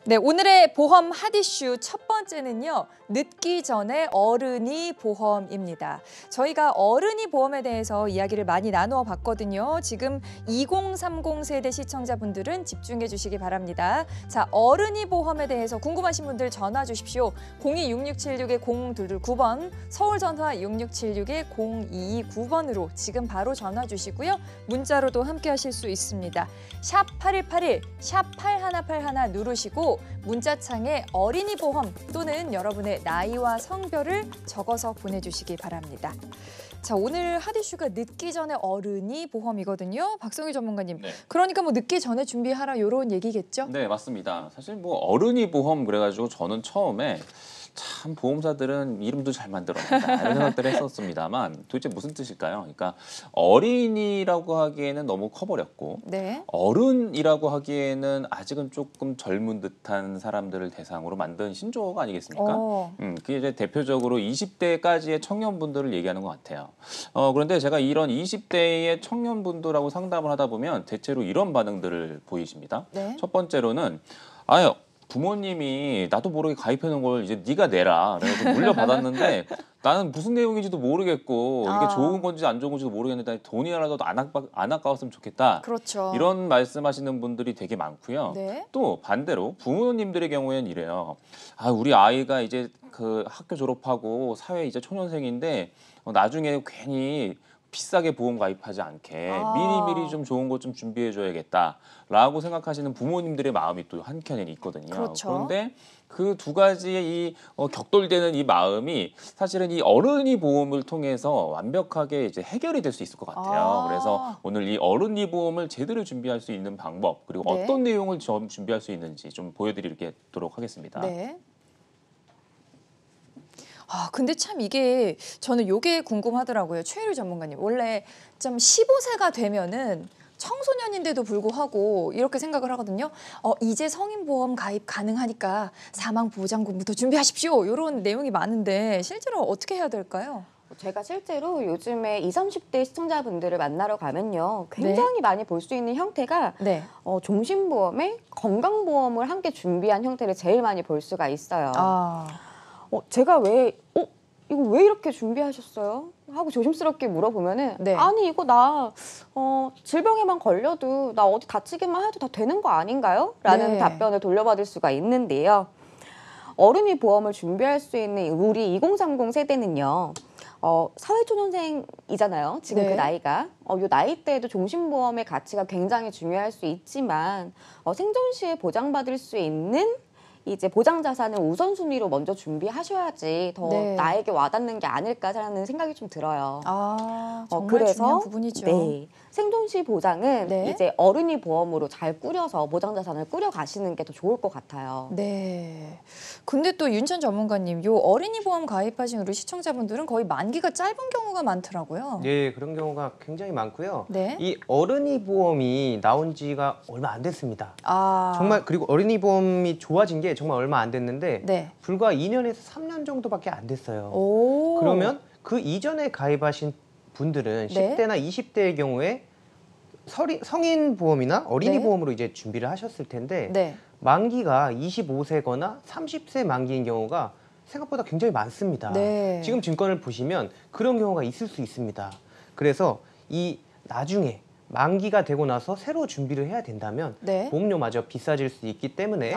네, 오늘의 보험 핫이슈 첫 번째는요. 늦기 전에 어른이 보험입니다. 저희가 어른이 보험에 대해서 이야기를 많이 나누어 봤거든요. 지금 2030 세대 시청자분들은 집중해 주시기 바랍니다. 자, 어른이 보험에 대해서 궁금하신 분들 전화 주십시오. 026676-0229번, 서울 전화 6676-0229번으로 지금 바로 전화 주시고요. 문자로도 함께 하실 수 있습니다. 샵 8181, 샵 8181 누르시고 문자창에 어린이 보험 또는 여러분의 나이와 성별을 적어서 보내주시기 바랍니다. 자, 오늘 핫이슈가 늦기 전에 어른이 보험이거든요. 박성희 전문가님. 네. 그러니까 뭐 늦기 전에 준비하라 이런 얘기겠죠? 네, 맞습니다. 사실 뭐 어른이 보험 그래가지고 저는 처음에 참 보험사들은 이름도 잘 만들었다 이런 생각들을 했었습니다만 도대체 무슨 뜻일까요? 그러니까 어린이라고 하기에는 너무 커버렸고 네. 어른이라고 하기에는 아직은 조금 젊은 듯한 사람들을 대상으로 만든 신조어가 아니겠습니까? 그게 이제 대표적으로 20대까지의 청년분들을 얘기하는 것 같아요. 그런데 제가 이런 20대의 청년분들하고 상담을 하다 보면 대체로 이런 반응들을 보이십니다. 네. 첫 번째로는 아유, 부모님이 나도 모르게 가입해놓은 걸 이제 네가 내라. 그래서 물려받았는데 나는 무슨 내용인지도 모르겠고 이게 좋은 건지 안 좋은 건지도 모르겠는데 돈이라도 안 아까웠으면 좋겠다. 그렇죠. 이런 말씀하시는 분들이 되게 많고요. 네. 또 반대로 부모님들의 경우에는 이래요. 아, 우리 아이가 이제 그 학교 졸업하고 사회 이제 초년생인데 나중에 괜히 비싸게 보험 가입하지 않게 미리미리 좀 좋은 것 좀 준비해줘야겠다라고 생각하시는 부모님들의 마음이 또 한켠에 있거든요. 그렇죠. 그런데 그 두 가지의 이 격돌되는 이 마음이 사실은 이 어른이 보험을 통해서 완벽하게 이제 해결이 될 수 있을 것 같아요. 그래서 오늘 이 어른이 보험을 제대로 준비할 수 있는 방법 그리고 네. 어떤 내용을 좀 준비할 수 있는지 좀 보여드리도록 하겠습니다. 네. 근데 참 이게 저는 요게 궁금하더라고요. 최유리 전문가님. 원래 좀 15세가 되면은 청소년인데도 불구하고 이렇게 생각을 하거든요. 이제 성인보험 가입 가능하니까 사망보장금부터 준비하십시오. 이런 내용이 많은데 실제로 어떻게 해야 될까요? 제가 실제로 요즘에 20, 30대 시청자분들을 만나러 가면요. 굉장히 많이 볼 수 있는 형태가 네. 종신보험에 건강보험을 함께 준비한 형태를 제일 많이 볼 수가 있어요. 제가 이거 왜 이렇게 준비하셨어요? 하고 조심스럽게 물어보면은 네. 아니 이거 나 질병에만 걸려도 나 어디 다치기만 해도 다 되는 거 아닌가요? 라는 네. 답변을 돌려받을 수가 있는데요. 어른이 보험을 준비할 수 있는 우리 2030 세대는요. 사회초년생이잖아요. 지금 네. 그 나이가. 이 나이대에도 종신보험의 가치가 굉장히 중요할 수 있지만 생존 시에 보장받을 수 있는 이제 보장 자산을 우선순위로 먼저 준비하셔야지 더 네. 나에게 와닿는 게 아닐까라는 생각이 좀 들어요. 정말 그래서 중요한 부분이죠. 네, 생존 시 보장은 네. 이제 어른이 보험으로 잘 꾸려서 보장 자산을 꾸려 가시는 게 더 좋을 것 같아요. 네. 근데 또 윤천 전문가님, 요 어린이 보험 가입하신 우리 시청자분들은 거의 만기가 짧은 경우가 많더라고요. 네, 그런 경우가 굉장히 많고요. 네. 이 어른이 보험이 나온 지가 얼마 안 됐습니다. 아. 정말 그리고 어린이 보험이 좋아진 게 정말 얼마 안 됐는데 네. 불과 2년에서 3년 정도밖에 안 됐어요. 오. 그러면 그 이전에 가입하신 분들은 네. 10대나 20대의 경우에 성인 보험이나 어린이 네. 보험으로 이제 준비를 하셨을 텐데 네. 만기가 25세거나 30세 만기인 경우가 생각보다 굉장히 많습니다. 네. 지금 증권을 보시면 그런 경우가 있을 수 있습니다. 그래서 이 나중에 만기가 되고 나서 새로 준비를 해야 된다면 네. 보험료마저 비싸질 수 있기 때문에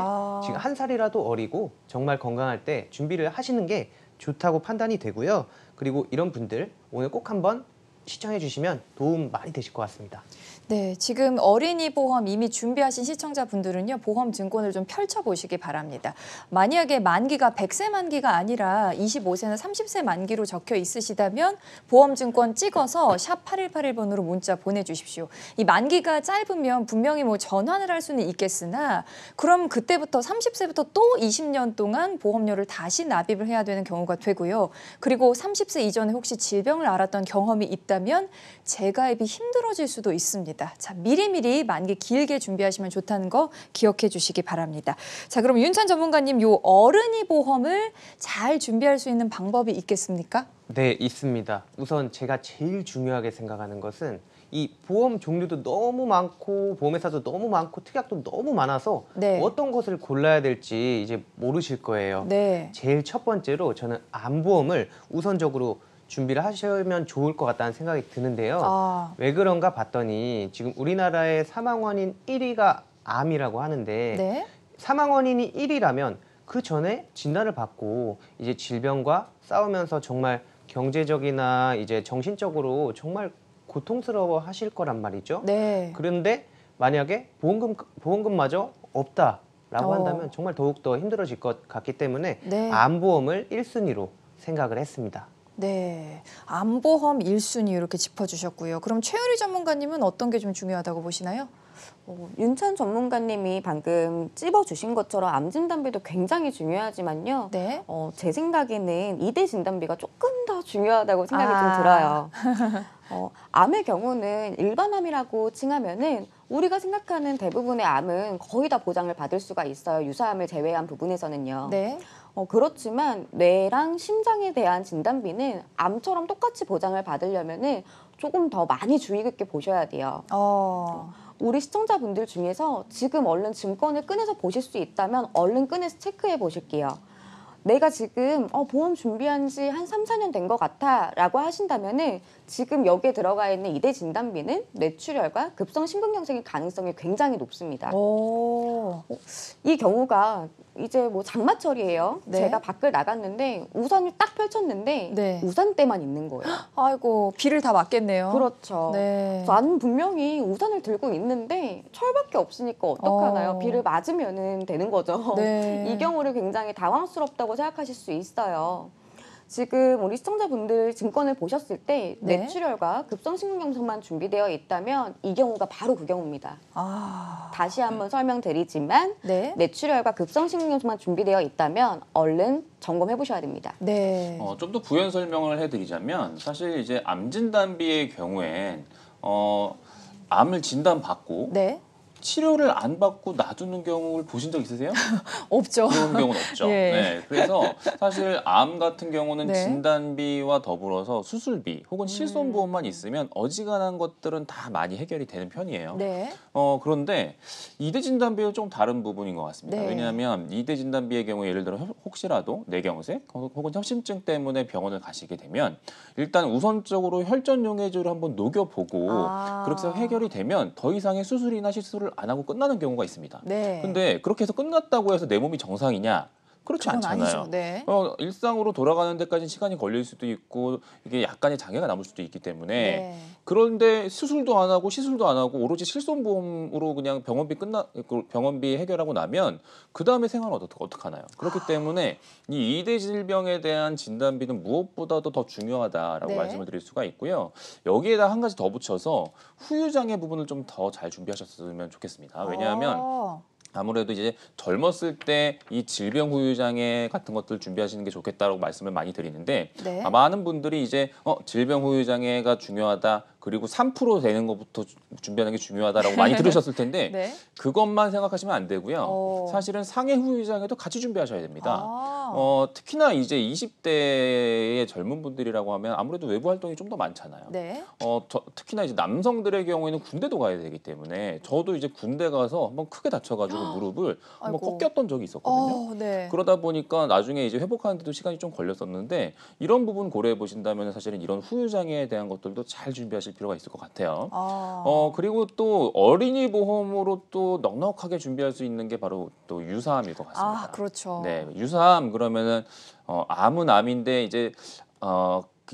지금 한 살이라도 어리고 정말 건강할 때 준비를 하시는 게 좋다고 판단이 되고요. 그리고 이런 분들 오늘 꼭 한번 시청해 주시면 도움 많이 되실 것 같습니다. 네, 지금 어린이 보험 이미 준비하신 시청자분들은요. 보험 증권을 좀 펼쳐보시기 바랍니다. 만약에 만기가 100세 만기가 아니라 25세나 30세 만기로 적혀 있으시다면 보험 증권 찍어서 샵 8181번으로 문자 보내주십시오. 이 만기가 짧으면 분명히 뭐 전환을 할 수는 있겠으나 그럼 그때부터 30세부터 또 20년 동안 보험료를 다시 납입을 해야 되는 경우가 되고요. 그리고 30세 이전에 혹시 질병을 앓았던 경험이 있다면 재가입이 힘들어질 수도 있습니다. 자, 미리미리 만기 길게 준비하시면 좋다는 거 기억해 주시기 바랍니다. 자, 그럼 윤찬 전문가님, 요 어른이 보험을 잘 준비할 수 있는 방법이 있겠습니까? 네, 있습니다. 우선 제가 제일 중요하게 생각하는 것은 이 보험 종류도 너무 많고 보험회사도 너무 많고 특약도 너무 많아서 네. 어떤 것을 골라야 될지 이제 모르실 거예요. 네. 제일 첫 번째로 저는 암보험을 우선적으로 준비를 하시면 좋을 것 같다는 생각이 드는데요. 아, 왜 그런가 봤더니 지금 우리나라의 사망 원인 1위가 암이라고 하는데 네. 사망 원인이 1위라면 그 전에 진단을 받고 이제 질병과 싸우면서 정말 경제적이나 이제 정신적으로 정말 고통스러워 하실 거란 말이죠. 네. 그런데 만약에 보험금마저 없다라고 어. 한다면 정말 더욱더 힘들어질 것 같기 때문에 네. 암보험을 1순위로 생각을 했습니다. 네. 암보험 1순위 이렇게 짚어주셨고요. 그럼 최유리 전문가님은 어떤 게 좀 중요하다고 보시나요? 윤찬 전문가님이 방금 찝어주신 것처럼 암 진단비도 굉장히 중요하지만요. 네. 제 생각에는 2대 진단비가 조금 더 중요하다고 생각이 좀 들어요. 암의 경우는 일반암이라고 칭하면은 우리가 생각하는 대부분의 암은 거의 다 보장을 받을 수가 있어요. 유사암을 제외한 부분에서는요. 네. 그렇지만 뇌랑 심장에 대한 진단비는 암처럼 똑같이 보장을 받으려면은 조금 더 많이 주의 깊게 보셔야 돼요. 우리 시청자분들 중에서 지금 얼른 증권을 꺼내서 보실 수 있다면 얼른 꺼내서 체크해 보실게요. 내가 지금 보험 준비한 지 한 3, 4년 된 것 같아 라고 하신다면은 지금 여기에 들어가 있는 2대 진단비는 뇌출혈과 급성심근경색의 가능성이 굉장히 높습니다. 이 경우가 이제 뭐 장마철이에요. 네. 제가 밖을 나갔는데 우산을 딱 펼쳤는데 네. 우산대만 있는 거예요. 아이고, 비를 다 맞겠네요. 그렇죠. 네. 나는 분명히 우산을 들고 있는데 철밖에 없으니까 어떡하나요? 비를 맞으면 되는 거죠. 네. 이 경우를 굉장히 당황스럽다고 생각하실 수 있어요. 지금 우리 시청자분들 증권을 보셨을 때 네. 뇌출혈과 급성심근경색만 준비되어 있다면 이 경우가 바로 그 경우입니다. 다시 한번 설명드리지만 네. 뇌출혈과 급성심근경색만 준비되어 있다면 얼른 점검해 보셔야 됩니다. 네. 좀 더 부연 설명을 해드리자면 사실 이제 암 진단비의 경우엔 암을 진단받고 네. 치료를 안 받고 놔두는 경우를 보신 적 있으세요? 없죠. 그런 경우는 없죠. 예. 네, 그래서 사실 암 같은 경우는 네. 진단비와 더불어서 수술비 혹은 실손보험만 있으면 어지간한 것들은 다 많이 해결이 되는 편이에요. 네. 그런데 2대 진단비는 좀 다른 부분인 것 같습니다. 네. 왜냐하면 2대 진단비의 경우 예를 들어 혹시라도 뇌경색 혹은 협심증 때문에 병원을 가시게 되면 일단 우선적으로 혈전 용해주를 한번 녹여보고 그렇게 해서 해결이 되면 더 이상의 수술이나 시술을 안 하고 끝나는 경우가 있습니다. 네. 근데 그렇게 해서 끝났다고 해서 내 몸이 정상이냐? 그렇지 그건 않잖아요. 아니죠. 네. 일상으로 돌아가는 데까지 시간이 걸릴 수도 있고 이게 약간의 장애가 남을 수도 있기 때문에 네. 그런데 수술도 안 하고 시술도 안 하고 오로지 실손보험으로 그냥 병원비 해결하고 나면 그 다음에 생활은 어떡하나요? 그렇기 때문에 이 2대 질병에 대한 진단비는 무엇보다도 더 중요하다라고 네. 말씀을 드릴 수가 있고요. 여기에다 한 가지 더 붙여서 후유장애 부분을 좀 더 잘 준비하셨으면 좋겠습니다. 왜냐하면 아무래도 이제 젊었을 때 이 질병 후유장애 같은 것들 준비하시는 게 좋겠다라고 말씀을 많이 드리는데 네. 많은 분들이 이제 질병 후유장애가 중요하다. 그리고 3% 되는 것부터 준비하는 게 중요하다라고 많이 들으셨을 텐데 네. 그것만 생각하시면 안 되고요. 사실은 상해 후유장애도 같이 준비하셔야 됩니다. 특히나 이제 20대의 젊은 분들이라고 하면 아무래도 외부 활동이 좀 더 많잖아요. 네. 특히나 이제 남성들의 경우에는 군대도 가야 되기 때문에 저도 이제 군대 가서 한번 크게 다쳐가지고 무릎을 한번 아이고. 꺾였던 적이 있었거든요. 네. 그러다 보니까 나중에 이제 회복하는데도 시간이 좀 걸렸었는데 이런 부분 고려해 보신다면 사실은 이런 후유장애에 대한 것들도 잘 준비하실 필요가 있을 것 같아요. 그리고 또 어린이 보험으로 또 넉넉하게 준비할 수 있는 게 바로 또 유사암일 것 같습니다. 그렇죠. 네, 유사암 그러면은 암은 암인데 이제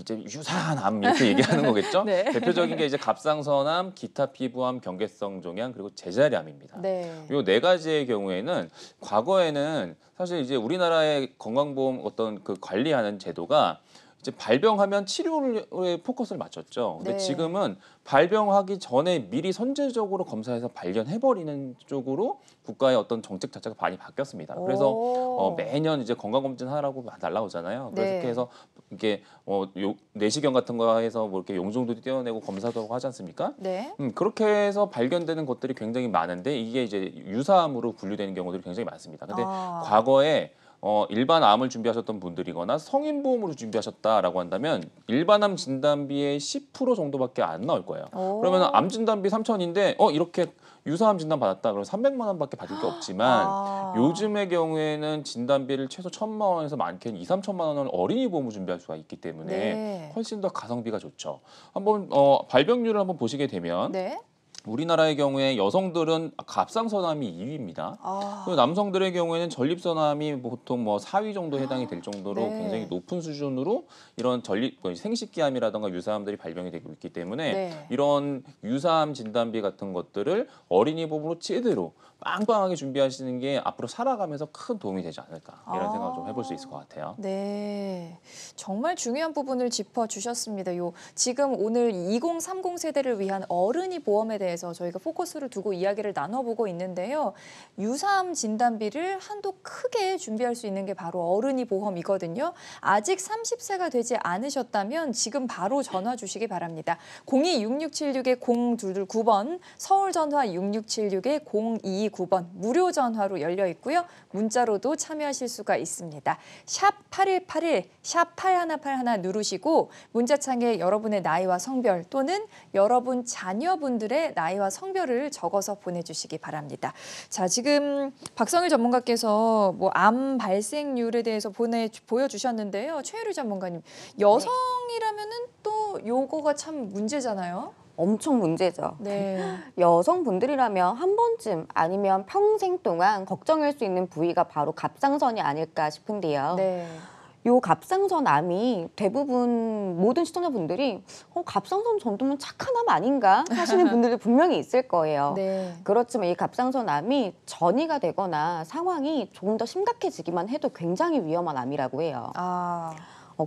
유사한 암 이렇게 얘기하는 거겠죠. 네. 대표적인 게 이제 갑상선암, 기타 피부암, 경계성 종양 그리고 제자리암입니다. 네. 이 네 가지의 경우에는 과거에는 사실 이제 우리나라의 건강보험 어떤 그 관리하는 제도가 이제 발병하면 치료에 포커스를 맞췄죠. 근데 네. 지금은 발병하기 전에 미리 선제적으로 검사해서 발견해버리는 쪽으로 국가의 어떤 정책 자체가 많이 바뀌었습니다. 그래서 매년 이제 건강검진 하라고 날라오잖아요. 그래서 네. 이렇게 해서 이게 내시경 같은 거 해서 뭐 이렇게 용종도 떼어내고 검사도 하고 하지 않습니까? 네. 그렇게 해서 발견되는 것들이 굉장히 많은데 이게 이제 유사암으로 분류되는 경우들이 굉장히 많습니다. 근데 과거에 일반 암을 준비하셨던 분들이거나 성인보험으로 준비하셨다라고 한다면 일반암 진단비의 10% 정도밖에 안 나올 거예요. 그러면 암 진단비 3,000인데 이렇게 유사암 진단 받았다 그러면 300만 원밖에 받을 게 없지만 요즘의 경우에는 진단비를 최소 1,000만 원에서 많게는 2, 3천만 원을 어린이 보험을 준비할 수가 있기 때문에 네. 훨씬 더 가성비가 좋죠. 한번 발병률을 한번 보시게 되면 네. 우리나라의 경우에 여성들은 갑상선암이 2위입니다. 그리고 남성들의 경우에는 전립선암이 보통 4위 정도 해당이 될 정도로 네. 굉장히 높은 수준으로 이런 생식기암이라든가 유사암들이 발병이 되고 있기 때문에 네. 이런 유사암 진단비 같은 것들을 어린이 보험으로 제대로 빵빵하게 준비하시는 게 앞으로 살아가면서 큰 도움이 되지 않을까 이런 생각을 좀 해볼 수 있을 것 같아요. 네, 정말 중요한 부분을 짚어주셨습니다. 지금 오늘 2030 세대를 위한 어른이 보험에 대해서 저희가 포커스를 두고 이야기를 나눠보고 있는데요. 유사암 진단비를 한도 크게 준비할 수 있는 게 바로 어른이 보험이거든요. 아직 30세가 되지 않으셨다면 지금 바로 전화 주시기 바랍니다. 02-6676-0229번, 서울 전화 6676-0229번 무료 전화로 열려 있고요. 문자로도 참여하실 수가 있습니다. 샵 8181, 샵 8181 누르시고 문자창에 여러분의 나이와 성별 또는 여러분 자녀분들의 나이와 성별을 적어서 보내주시기 바랍니다. 자, 지금 박성일 전문가께서 암 발생률에 대해서 보여주셨는데요. 최유리 전문가님, 여성이라면은 또 요거가 참 문제잖아요. 엄청 문제죠. 네. 여성분들이라면 한 번쯤 아니면 평생 동안 걱정할 수 있는 부위가 바로 갑상선이 아닐까 싶은데요. 네. 요 갑상선 암이 대부분 모든 시청자분들이 갑상선 정도면 착한 암 아닌가 하시는 분들도 분명히 있을 거예요. 네. 그렇지만 이 갑상선 암이 전이가 되거나 상황이 조금 더 심각해지기만 해도 굉장히 위험한 암이라고 해요.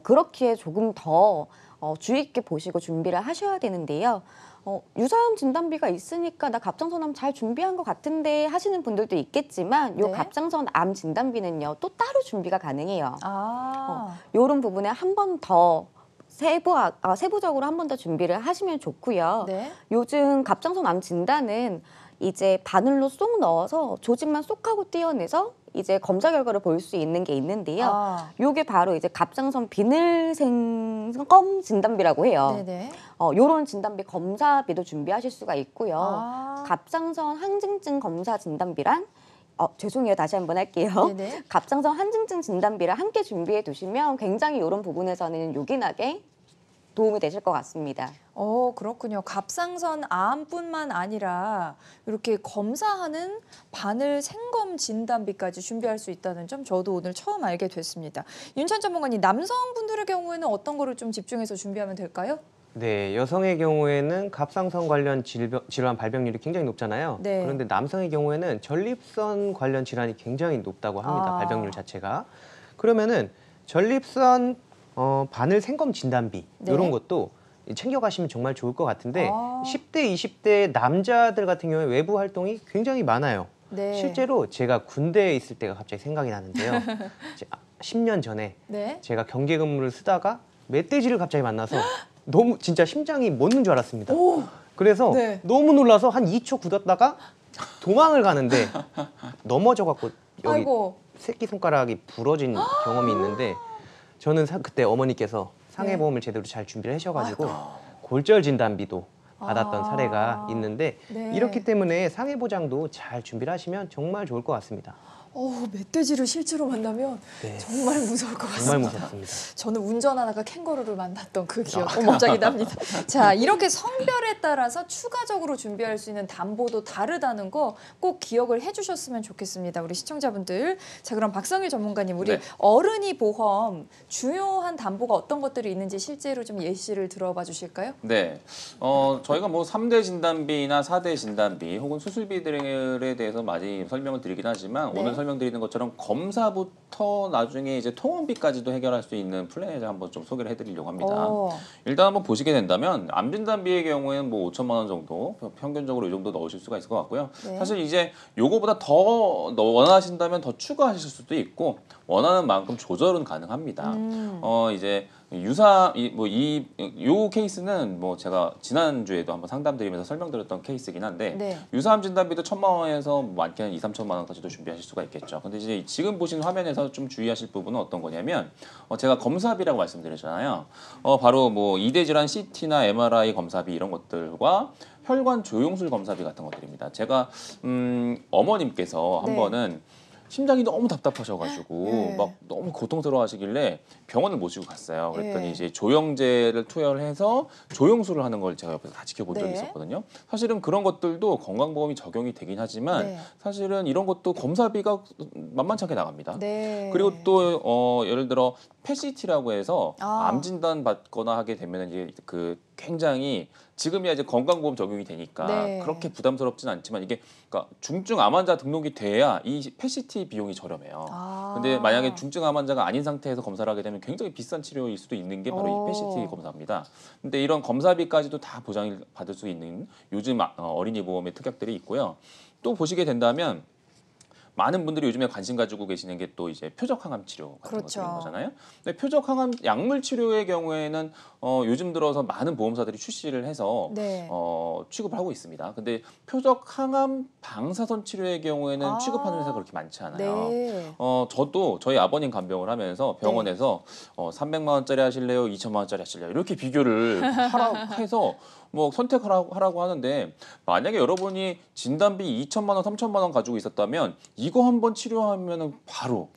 그렇기에 조금 더 주의 있게 보시고 준비를 하셔야 되는데요. 유사암 진단비가 있으니까 나 갑상선암 잘 준비한 것 같은데 하시는 분들도 있겠지만 요 네. 갑상선암 진단비는요 또 따로 준비가 가능해요. 요런 부분에 한 번 더 세부적으로 한 번 더 준비를 하시면 좋고요. 네. 요즘 갑상선암 진단은 이제 바늘로 쏙 넣어서 조직만 쏙 하고 떼어내서 이제 검사 결과를 볼 수 있는 게 있는데요. 요게 바로 이제 갑상선 비늘생검 진단비라고 해요. 네네. 요런 진단비 검사비도 준비하실 수가 있고요. 갑상선 항증증 검사 진단비랑 죄송해요. 다시 한번 할게요. 네네. 갑상선 항증증 진단비를 함께 준비해 두시면 굉장히 이런 부분에서는 요긴하게 도움이 되실 것 같습니다. 그렇군요. 갑상선 암뿐만 아니라 이렇게 검사하는 바늘 생검 진단비까지 준비할 수 있다는 점 저도 오늘 처음 알게 됐습니다. 윤찬 전문가님, 남성분들의 경우에는 어떤 거를 좀 집중해서 준비하면 될까요? 네, 여성의 경우에는 갑상선 관련 질환 발병률이 굉장히 높잖아요. 네. 그런데 남성의 경우에는 전립선 관련 질환이 굉장히 높다고 합니다. 발병률 자체가. 그러면은 전립선 바늘 생검 진단비 이런 것도 챙겨가시면 정말 좋을 것 같은데 10대, 20대 남자들 같은 경우에 외부 활동이 굉장히 많아요. 네. 실제로 제가 군대에 있을 때가 갑자기 생각이 나는데요. 10년 전에 네. 제가 경계 근무를 쓰다가 멧돼지를 갑자기 만나서 너무 진짜 심장이 멎는 줄 알았습니다. 그래서 너무 놀라서 한 2초 굳었다가 도망을 가는데 넘어져갖고 여기 아이고. 새끼손가락이 부러진 경험이 있는데 저는 그때 어머니께서 상해보험을 제대로 잘 준비를 하셔가지고 골절 진단비도 받았던 사례가 있는데 이렇기 때문에 상해보장도 잘 준비를 하시면 정말 좋을 것 같습니다. 멧돼지를 실제로 만나면 정말 무서울 것 같습니다. 정말 무섭습니다. 저는 운전하다가 캥거루를 만났던 그 기억 갑자기 납니다. 자, 이렇게 성별에 따라서 추가적으로 준비할 수 있는 담보도 다르다는 거 꼭 기억을 해주셨으면 좋겠습니다. 우리 시청자분들. 자, 그럼 박성일 전문가님, 우리 어른이 보험 주요한 담보가 어떤 것들이 있는지 실제로 좀 예시를 들어봐 주실까요? 네, 저희가 3대 진단비나 4대 진단비 혹은 수술비들에 대해서 많이 설명을 드리긴 하지만 오늘 설명드리는 것처럼 검사부터 나중에 이제 통원비까지도 해결할 수 있는 플랜을 한번 좀 소개를 해드리려고 합니다. 일단 한번 보시게 된다면 암 진단비의 경우에는 5천만 원 정도 평균적으로 이 정도 넣으실 수가 있을 것 같고요. 사실 이제 요거보다 더 원하신다면 더 추가하실 수도 있고 원하는 만큼 조절은 가능합니다. 이제 요 케이스는 뭐 제가 지난주에도 한번 상담드리면서 설명드렸던 케이스긴 한데 네. 유사암 진단비도 1,000만 원에서 많게는 2, 3천만 원까지도 준비하실 수가 있겠죠. 근데 이제 지금 보신 화면에서 좀 주의하실 부분은 어떤 거냐면 제가 검사비라고 말씀드렸잖아요. 바로 뭐 이대 질환 CT나 MRI 검사비 이런 것들과 혈관 조영술 검사비 같은 것들입니다. 제가 어머님께서 한 네. 번은 심장이 너무 답답하셔가지고 네. 막 너무 고통스러워하시길래 병원을 모시고 갔어요. 그랬더니 네. 이제 조영제를 투여해서 조영술을 하는 걸 제가 옆에서 다 지켜본 적이 네. 있었거든요. 사실은 그런 것들도 건강보험이 적용이 되긴 하지만 네. 사실은 이런 것도 검사비가 만만치 않게 나갑니다. 네. 그리고 또 예를 들어 펫CT라고 해서 아. 암 진단 받거나 하게 되면 이제 그 굉장히 지금이야 이제 건강보험 적용이 되니까 네. 그렇게 부담스럽진 않지만 이게 그러니까 중증 암 환자 등록이 돼야 이 펫CT 비용이 저렴해요. 아. 근데 만약에 중증 암 환자가 아닌 상태에서 검사를 하게 되면 굉장히 비싼 치료일 수도 있는 게 바로 이 오. 펫CT 검사입니다. 근데 이런 검사비까지도 다 보장을 받을 수 있는 요즘 어린이 보험의 특약들이 있고요. 또 보시게 된다면 많은 분들이 요즘에 관심 가지고 계시는 게 또 이제 표적 항암 치료 같은 그렇죠. 것들인 거잖아요. 근데 표적 항암 약물 치료의 경우에는 요즘 들어서 많은 보험사들이 출시를 해서 네. 취급을 하고 있습니다. 근데 표적 항암 방사선 치료의 경우에는 아. 취급하는 회사가 그렇게 많지 않아요. 네. 저도 저희 아버님 간병을 하면서 병원에서 300만 원짜리 하실래요? 2천만 원짜리 하실래요? 이렇게 비교를 하라고 해서 뭐 선택하라고 하는데 만약에 여러분이 진단비 2천만 원, 3천만 원 가지고 있었다면 이거 한번 치료하면은 바로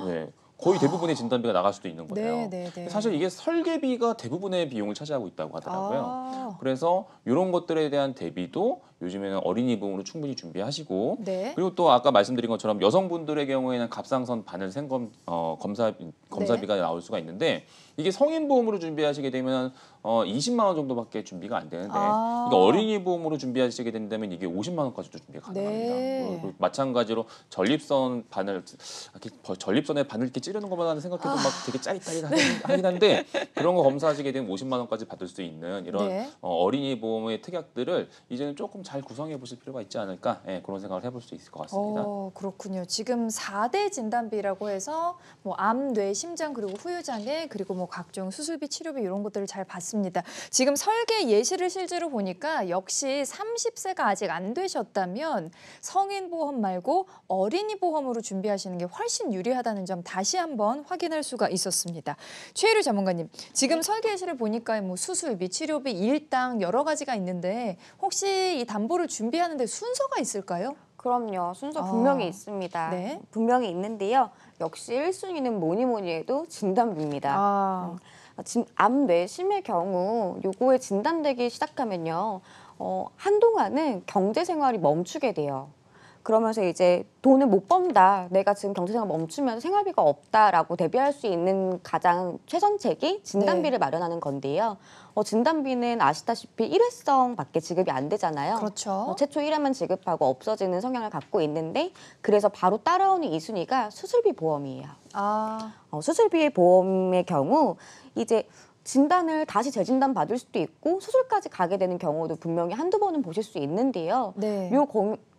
네, 거의 대부분의 진단비가 나갈 수도 있는 거예요. 네, 네. 사실 이게 설계비가 대부분의 비용을 차지하고 있다고 하더라고요. 아. 그래서 이런 것들에 대한 대비도 요즘에는 어린이 보험으로 충분히 준비하시고 네. 그리고 또 아까 말씀드린 것처럼 여성분들의 경우에는 갑상선 바늘 생검 검사비가 나올 수가 있는데 이게 성인 보험으로 준비하시게 되면 20만 원 정도밖에 준비가 안 되는데 아. 이거 어린이 보험으로 준비하시게 된다면 이게 50만 원까지도 준비가 가능합니다. 네. 그리고 마찬가지로 전립선에 바늘 이렇게 찌르는 것만 생각해도 막 되게 짜릿짜릿하긴 한데 그런 거 검사하시게 되면 50만 원까지 받을 수 있는 이런 네. 어린이 보험의 특약들을 이제는 조금 잘 구성해 보실 필요가 있지 않을까 그런 생각을 해볼 수 있을 것 같습니다. 그렇군요. 지금 4대 진단비라고 해서 뭐 암, 뇌, 심장 그리고 후유장애 그리고 뭐 각종 수술비, 치료비 이런 것들을 잘 봤습니다. 지금 설계 예시를 실제로 보니까 역시 30세가 아직 안 되셨다면 성인 보험 말고 어린이 보험으로 준비하시는 게 훨씬 유리하다는 점 다시 한번 확인할 수가 있었습니다. 최혜류 전문가님, 지금 설계 예시를 보니까 뭐 수술비, 치료비, 일당 여러 가지가 있는데 혹시 이 담보를 준비하는데 순서가 있을까요? 그럼요. 순서 분명히 있습니다. 네. 분명히 있는데요. 역시 1순위는 뭐니 해도 진단비입니다. 암, 뇌, 심의 경우 요거에 진단되기 시작하면요. 한동안은 경제 생활이 멈추게 돼요. 그러면서 이제 돈을 못 번다, 내가 지금 경제생활 멈추면서 생활비가 없다라고 대비할 수 있는 가장 최선책이 진단비를 마련하는 건데요. 진단비는 아시다시피 일회성밖에 지급이 안 되잖아요. 그렇죠. 최초 1회만 지급하고 없어지는 성향을 갖고 있는데 그래서 바로 따라오는 2순위가 수술비 보험이에요. 수술비 보험의 경우 이제 진단을 다시 재진단 받을 수도 있고 수술까지 가게 되는 경우도 분명히 한두 번은 보실 수 있는데요. 네.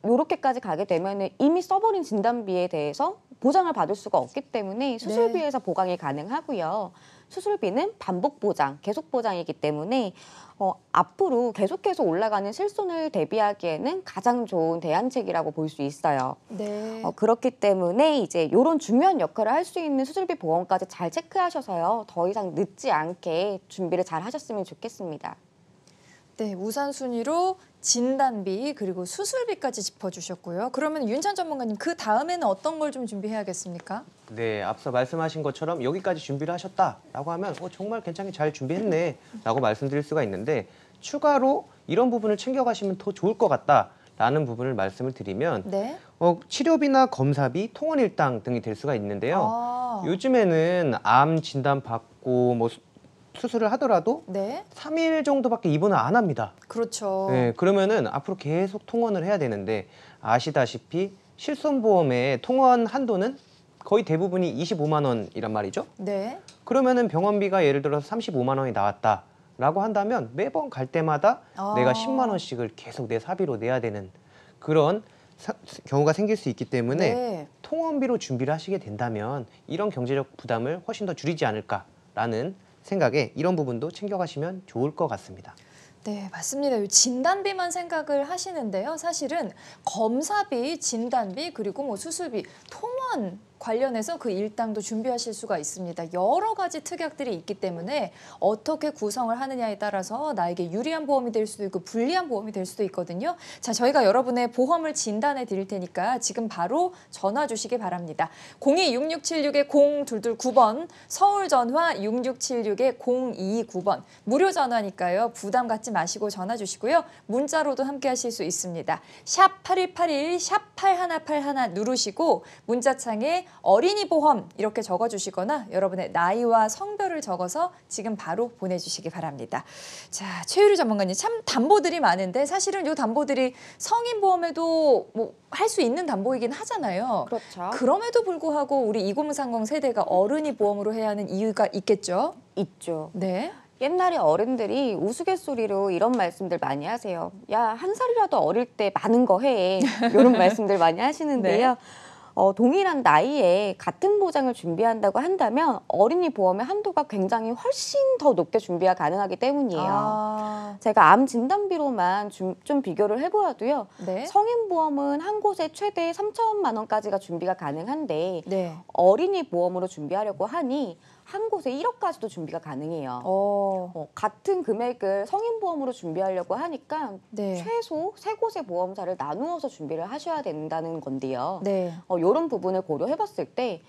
요렇게까지 가게 되면 이미 써버린 진단비에 대해서 보장을 받을 수가 없기 때문에 수술비에서 보강이 가능하고요. 수술비는 반복 보장, 계속 보장이기 때문에 앞으로 계속해서 올라가는 실손을 대비하기에는 가장 좋은 대안책이라고 볼 수 있어요. 네. 그렇기 때문에 이제 이런 중요한 역할을 할 수 있는 수술비 보험까지 잘 체크하셔서요. 더 이상 늦지 않게 준비를 잘 하셨으면 좋겠습니다. 네, 우선순위로 진단비 그리고 수술비까지 짚어주셨고요. 그러면 윤찬 전문가님 그 다음에는 어떤 걸 좀 준비해야겠습니까? 네, 앞서 말씀하신 것처럼 여기까지 준비를 하셨다라고 하면 정말 괜찮게 잘 준비했네 라고 말씀드릴 수가 있는데 추가로 이런 부분을 챙겨가시면 더 좋을 것 같다라는 부분을 말씀을 드리면 네. 치료비나 검사비, 통원 일당 등이 될 수가 있는데요. 요즘에는 암 진단 받고 뭐 수술을 하더라도 네. 3일 정도밖에 입원을 안 합니다. 그렇죠. 네, 그러면은 앞으로 계속 통원을 해야 되는데 아시다시피 실손보험의 통원 한도는 거의 대부분이 25만 원이란 말이죠. 네. 그러면은 병원비가 예를 들어서 35만 원이 나왔다라고 한다면 매번 갈 때마다 내가 10만 원씩을 계속 내 사비로 내야 되는 그런 경우가 생길 수 있기 때문에 통원비로 준비를 하시게 된다면 이런 경제적 부담을 훨씬 더 줄이지 않을까라는 생각에 이런 부분도 챙겨가시면 좋을 것 같습니다. 네, 맞습니다. 이 진단비만 생각을 하시는데요. 사실은 검사비, 진단비, 그리고 뭐 수술비, 통원 관련해서 그 일당도 준비하실 수가 있습니다. 여러 가지 특약들이 있기 때문에 어떻게 구성을 하느냐에 따라서 나에게 유리한 보험이 될 수도 있고 불리한 보험이 될 수도 있거든요. 자, 저희가 여러분의 보험을 진단해 드릴 테니까 지금 바로 전화 주시기 바랍니다. 02-6676-0229번, 서울 전화 6676-0229번. 무료 전화니까요. 부담 갖지 마시고 전화 주시고요. 문자로도 함께 하실 수 있습니다. 샵 8181, 샵 8181 누르시고 문자창에 어린이 보험 이렇게 적어주시거나 여러분의 나이와 성별을 적어서 지금 바로 보내주시기 바랍니다. 자, 최유리 전문가님, 참 담보들이 많은데 사실은 이 담보들이 성인 보험에도 뭐 할 수 있는 담보이긴 하잖아요. 그렇죠. 그럼에도 불구하고 우리 2030 세대가 어른이 보험으로 해야 하는 이유가 있겠죠? 있죠. 네. 옛날에 어른들이 우스갯소리로 이런 말씀들 많이 하세요. 야, 한 살이라도 어릴 때 많은 거 해. 이런 말씀들 많이 하시는데요. 동일한 나이에 같은 보장을 준비한다고 한다면 어린이 보험의 한도가 굉장히 훨씬 더 높게 준비가 가능하기 때문이에요. 제가 암 진단비로만 좀 비교를 해보아도요. 네. 성인 보험은 한 곳에 최대 3천만 원까지가 준비가 가능한데 네. 어린이 보험으로 준비하려고 하니 한 곳에 1억까지도 준비가 가능해요. 같은 금액을 성인보험으로 준비하려고 하니까 네. 최소 3곳의 보험사를 나누어서 준비를 하셔야 된다는 건데요. 네. 이런 부분을 고려해봤을 때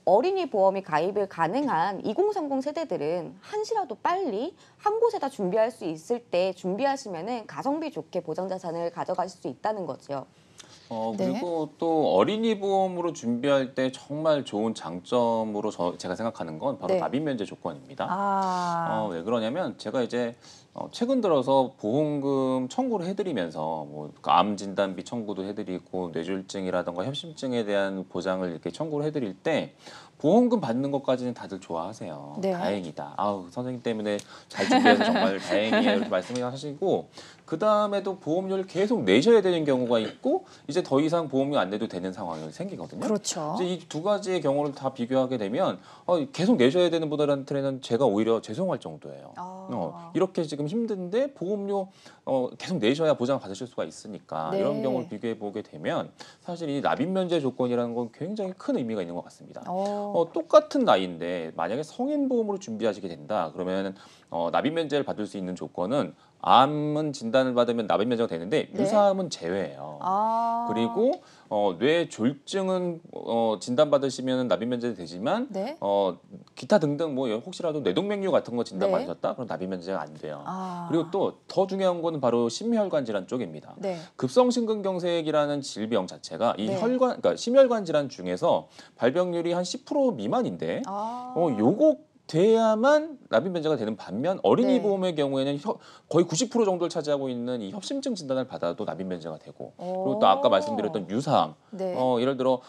어린이 보험이 가입을 가능한 2030 세대들은 한시라도 빨리 한 곳에다 준비할 수 있을 때 준비하시면은 가성비 좋게 보장자산을 가져가실 수 있다는 거죠. 그리고 또 어린이 보험으로 준비할 때 정말 좋은 장점으로 제가 생각하는 건 바로 네. 납입 면제 조건입니다. 아. 왜 그러냐면 제가 이제 최근 들어서 보험금 청구를 해드리면서 뭐 암 진단비 청구도 해드리고 뇌졸중이라든가 협심증에 대한 보장을 이렇게 청구를 해드릴 때 보험금 받는 것까지는 다들 좋아하세요. 네. 다행이다. 아우 선생님 때문에 잘 준비해서 정말 다행이에요. 이렇게 말씀하시고 그 다음에도 보험료를 계속 내셔야 되는 경우가 있고 이제 더 이상 보험료 안 내도 되는 상황이 생기거든요. 그렇죠. 이제 이 두 가지의 경우를 다 비교하게 되면 계속 내셔야 되는 분들한테는 제가 오히려 죄송할 정도예요. 이렇게 지금 힘든데 보험료 계속 내셔야 보장을 받으실 수가 있으니까 네. 이런 경우를 비교해 보게 되면 사실 이 납입 면제 조건이라는 건 굉장히 큰 의미가 있는 것 같습니다. 똑같은 나이인데 만약에 성인 보험으로 준비하시게 된다 그러면 납입 면제를 받을 수 있는 조건은 암은 진단을 받으면 납입 면제가 되는데 네. 유사암은 제외예요. 그리고 뇌졸중은 진단 받으시면 납입 면제 되지만 네. 기타 등등 뭐 혹시라도 뇌동맥류 같은 거 진단 네. 받으셨다 그럼 납입 면제가 안 돼요. 그리고 또 더 중요한 거는 바로 심혈관 질환 쪽입니다. 네. 급성 심근경색이라는 질병 자체가 이 네. 그러니까 심혈관 질환 중에서 발병률이 한 10% 미만인데 요거 돼야만 납입 면제가 되는 반면 어린이 네. 보험의 경우에는 거의 90% 정도를 차지하고 있는 이 협심증 진단을 받아도 납입 면제가 되고 그리고 또 아까 말씀드렸던 유사암 네. 예를 들어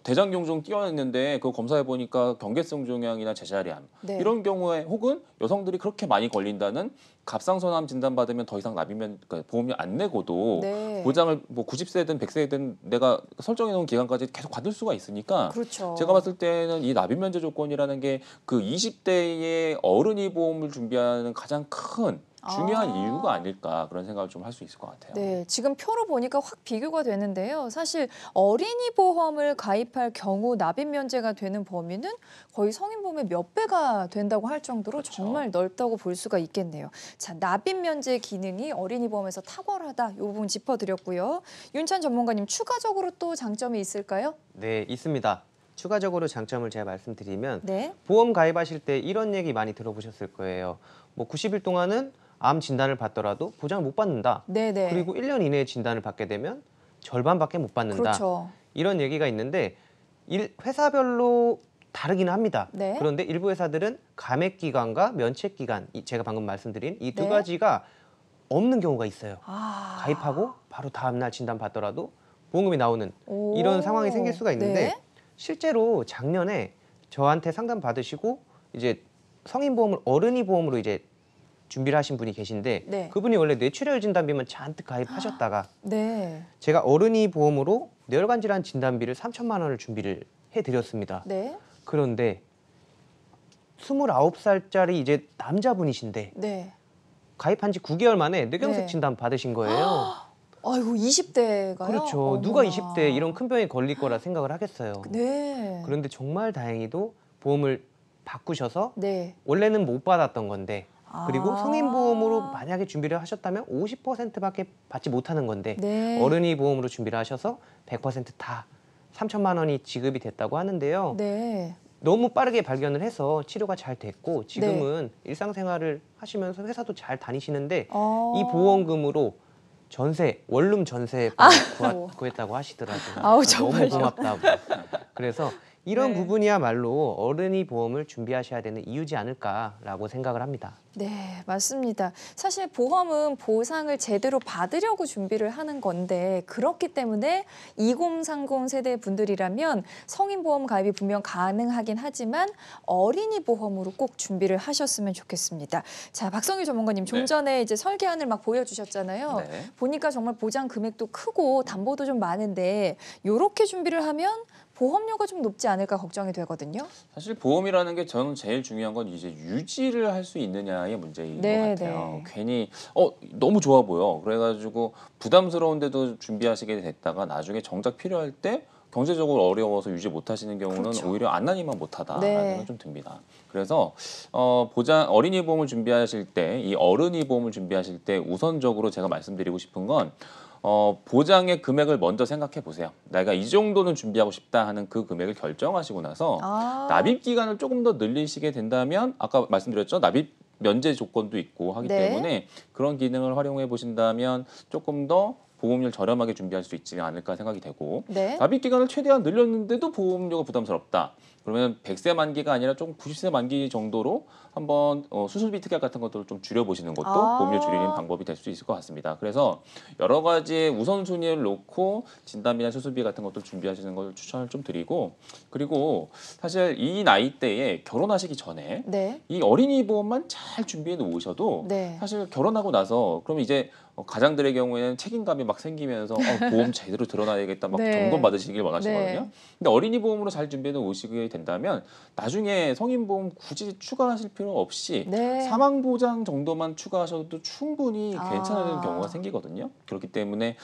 대장경종 뛰어있는데 그 검사해 보니까 경계성 종양이나 제자리암 네. 이런 경우에 혹은 여성들이 그렇게 많이 걸린다는 갑상선암 진단 받으면 더 이상 그러니까 보험료 안 내고도 네. 보장을 뭐 90세든 100세든 내가 설정해 놓은 기간까지 계속 받을 수가 있으니까 그렇죠. 제가 봤을 때는 이 납입 면제 조건이라는 게 그 20대의 어른이 보험을 준비하는 가장 큰 중요한 이유가 아닐까 그런 생각을 좀 할 수 있을 것 같아요. 네, 지금 표로 보니까 확 비교가 되는데요. 사실 어린이 보험을 가입할 경우 납입 면제가 되는 범위는 거의 성인 보험의 몇 배가 된다고 할 정도로 그렇죠. 정말 넓다고 볼 수가 있겠네요. 자, 납입 면제 기능이 어린이 보험에서 탁월하다. 이 부분 짚어드렸고요. 윤찬 전문가님, 추가적으로 또 장점이 있을까요? 네, 있습니다. 추가적으로 장점을 제가 말씀드리면 네. 보험 가입하실 때 이런 얘기 많이 들어보셨을 거예요. 뭐 90일 동안은 암 진단을 받더라도 보장을 못 받는다. 네네. 그리고 1년 이내에 진단을 받게 되면 절반밖에 못 받는다. 그렇죠. 이런 얘기가 있는데 회사별로 다르기는 합니다. 네. 그런데 일부 회사들은 감액 기간과 면책 기간, 제가 방금 말씀드린 이 두 네. 가지가 없는 경우가 있어요. 아. 가입하고 바로 다음 날 진단 받더라도 보험금이 나오는 오. 이런 상황이 생길 수가 있는데 네. 실제로 작년에 저한테 상담 받으시고 이제 성인 보험을 어른이 보험으로 이제 준비를 하신 분이 계신데 네. 그분이 원래 뇌출혈 진단비만 잔뜩 가입하셨다가 네. 제가 어른이 보험으로 뇌혈관 질환 진단비를 3천만 원을 준비를 해드렸습니다. 네. 그런데 29살짜리 이제 남자분이신데 네. 가입한 지 9개월 만에 뇌경색 네. 진단 받으신 거예요. 아이고 20대가요? 그렇죠. 누가 20대에 이런 큰 병에 걸릴 거라 생각을 하겠어요. 네. 그런데 정말 다행히도 보험을 바꾸셔서 네. 원래는 원래는 못 받았던 건데 그리고 성인보험으로 만약에 준비를 하셨다면 50%밖에 받지 못하는 건데 네. 어른이 보험으로 준비를 하셔서 100%다 3천만 원이 지급이 됐다고 하는데요. 네. 너무 빠르게 발견을 해서 치료가 잘 됐고 지금은 일상생활을 하시면서 회사도 잘 다니시는데 이 보험금으로 전세, 원룸 전세 구했다고 하시더라고요. 아우, 너무 정말요? 고맙다고. 그래서 이런 네. 부분이야말로 어른이 보험을 준비하셔야 되는 이유지 않을까라고 생각을 합니다. 네, 맞습니다. 사실 보험은 보상을 제대로 받으려고 준비를 하는 건데 그렇기 때문에 2030 세대 분들이라면 성인보험 가입이 분명 가능하긴 하지만 어린이 보험으로 꼭 준비를 하셨으면 좋겠습니다. 자, 박성유 전문가님 좀 네. 전에 이제 설계안을 막 보여주셨잖아요. 네. 보니까 정말 보장 금액도 크고 담보도 좀 많은데 이렇게 준비를 하면 보험료가 좀 높지 않을까 걱정이 되거든요. 사실 보험이라는 게 저는 제일 중요한 건 이제 유지를 할 수 있느냐의 문제인 네, 것 같아요. 네. 괜히 너무 좋아 보여. 그래가지고 부담스러운데도 준비하시게 됐다가 나중에 정작 필요할 때 경제적으로 어려워서 유지 못하시는 경우는 그렇죠. 오히려 안나니만 못하다라는 네. 생각이 좀 듭니다. 그래서 어린이 보험을 준비하실 때, 이 어른이 보험을 준비하실 때 우선적으로 제가 말씀드리고 싶은 건 보장의 금액을 먼저 생각해 보세요. 내가 이 정도는 준비하고 싶다 하는 그 금액을 결정하시고 나서 납입 기간을 조금 더 늘리시게 된다면 아까 말씀드렸죠. 납입 면제 조건도 있고 하기 네. 때문에 그런 기능을 활용해 보신다면 조금 더 보험료를 저렴하게 준비할 수 있지 않을까 생각이 되고 네. 납입 기간을 최대한 늘렸는데도 보험료가 부담스럽다. 그러면 100세 만기가 아니라 좀 90세 만기 정도로 한번 수술비 특약 같은 것들을 좀 줄여보시는 것도 보험료 줄이는 방법이 될 수 있을 것 같습니다. 그래서 여러 가지의 우선순위를 놓고 진단비나 수술비 같은 것들 준비하시는 걸 추천을 좀 드리고 그리고 사실 이 나이대에 결혼하시기 전에 네. 이 어린이 보험만 잘 준비해 놓으셔도 네. 사실 결혼하고 나서 그럼 이제 가장들의 경우에는 책임감이 막 생기면서 보험 제대로 들어놔야겠다 막 네. 점검 받으시길 원하시거든요. 네. 근데 어린이 보험으로 잘 준비해 놓으시게 된다면 나중에 성인 보험 굳이 추가하실 필요 없이 네. 사망 보장 정도만 추가하셔도 충분히 괜찮은 아. 경우가 생기거든요. 그렇기 때문에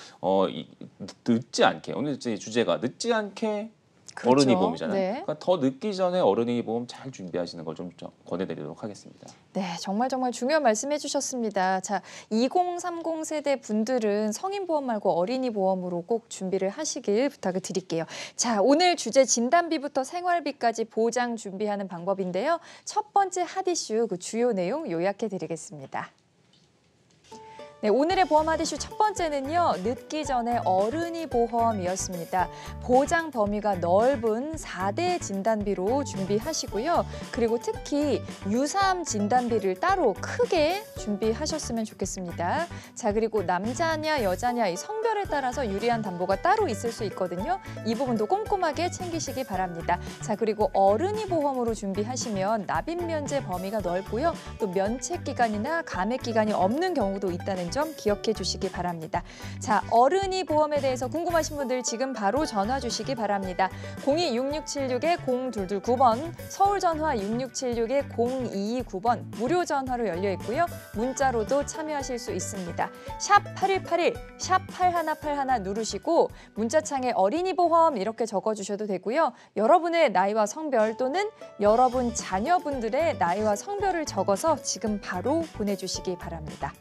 늦지 않게 오늘 이제 주제가 늦지 않게 그렇죠. 어른이 보험이잖아요. 네. 그러니까 더 늦기 전에 어른이 보험 잘 준비하시는 걸 좀 권해드리도록 하겠습니다. 네, 정말 중요한 말씀해 주셨습니다. 자, 2030 세대 분들은 성인 보험 말고 어린이 보험으로 꼭 준비를 하시길 부탁을 드릴게요. 자, 오늘 주제 진단비부터 생활비까지 보장 준비하는 방법인데요. 첫 번째 핫 이슈 그 주요 내용 요약해 드리겠습니다. 네, 오늘의 보험 핫 이슈 첫 번째는요. 늦기 전에 어른이 보험이었습니다. 보장 범위가 넓은 4대 진단비로 준비하시고요. 그리고 특히 유사암 진단비를 따로 크게 준비하셨으면 좋겠습니다. 자, 그리고 남자냐 여자냐 이 성별에 따라서 유리한 담보가 따로 있을 수 있거든요. 이 부분도 꼼꼼하게 챙기시기 바랍니다. 자, 그리고 어른이 보험으로 준비하시면 납입 면제 범위가 넓고요. 또 면책 기간이나 감액 기간이 없는 경우도 있다는 점 기억해 주시기 바랍니다. 자, 어른이 보험에 대해서 궁금하신 분들 지금 바로 전화 주시기 바랍니다. 02-6676-0229번, 서울 전화 6676-0229번 무료 전화로 열려 있고요. 문자로도 참여하실 수 있습니다. 샵 8181, 샵 8181 누르시고 문자창에 어린이 보험 이렇게 적어주셔도 되고요. 여러분의 나이와 성별 또는 여러분 자녀분들의 나이와 성별을 적어서 지금 바로 보내주시기 바랍니다.